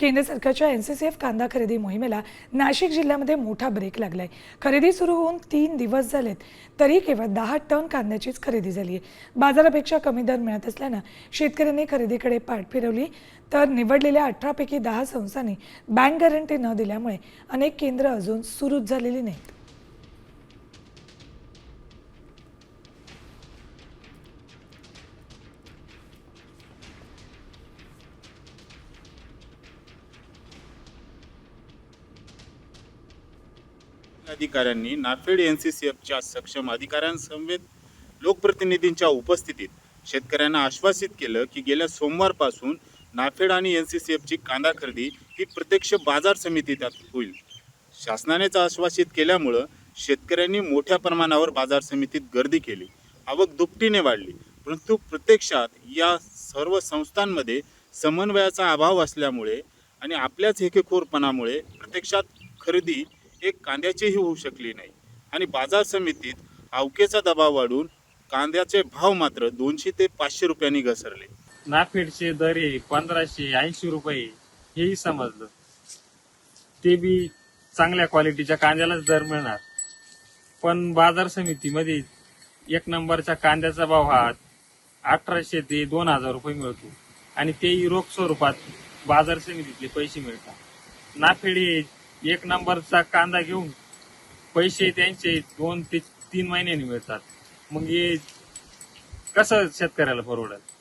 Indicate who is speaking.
Speaker 1: केंद्र सरकारच्या NCCF कांदा खरेदी मोहिमेला नाशिक जिल्ह्यामध्ये मोठा ब्रेक लागलाय। खरेदी सुरू होऊन 3 दिवस झालेत तरी केवळ 10 टन कांद्याचीच खरेदी झाली आहे। बाजारापेक्षा कमी दर मिळत असल्याने शेतकऱ्यांनी खरेदीकडे पाठ फिरवली, तर निवडलेल्या 18 पैकी 10 संस्थांनी बँक गॅरंटी न दिल्यामुळे अनेक केंद्र अजून सुरूच झालेली नाहीत।
Speaker 2: अधिकाऱ्यांनी नाफेड NCCFच्या सक्षम अधिकाऱ्यांसमवेत लोकप्रतिनिधींच्या उपस्थितीत शेतकऱ्यांना आश्वासित केलं की गेल्या सोमवारपासून नाफेड आणि NCCFची कांदा खरेदी ही प्रत्यक्ष बाजार समितीत होईल। शासनानेच आश्वासित केल्यामुळे शेतकऱ्यांनी मोठ्या प्रमाणावर बाजार समितीत गर्दी केली, आवक दुपटीने वाढली। परंतु प्रत्यक्षात या सर्व संस्थांमध्ये समन्वयाचा अभाव असल्यामुळे आणि आपल्याच हेकेखोरपणामुळे प्रत्यक्षात खरेदी एक कांद्याचीही होऊ शकली नाही आणि बाजार समितीत अवकेचा दबाव वाढून कांद्याचे भाव मात्र 200 ते 500 रुपयांनी घसरले।
Speaker 3: नाफेडचे दर 1580 रुपये हेही समजलं, ते बी चांगल्या क्वालिटीच्या कांद्यालाच दर मिळणार, पण बाजार समितीमध्ये एक नंबरच्या कांद्याचा भाव हा 1800 ते 2000 रुपये मिळतो आणि तेही रोख स्वरूपात बाजार समितीतले पैसे मिळतात। नाफेड एक नंबरचा कांदा घेऊन पैसे त्यांचे 2 ते 3 महिन्यांनी मिळतात, मग हे कसं शेतकऱ्याला परवडेल?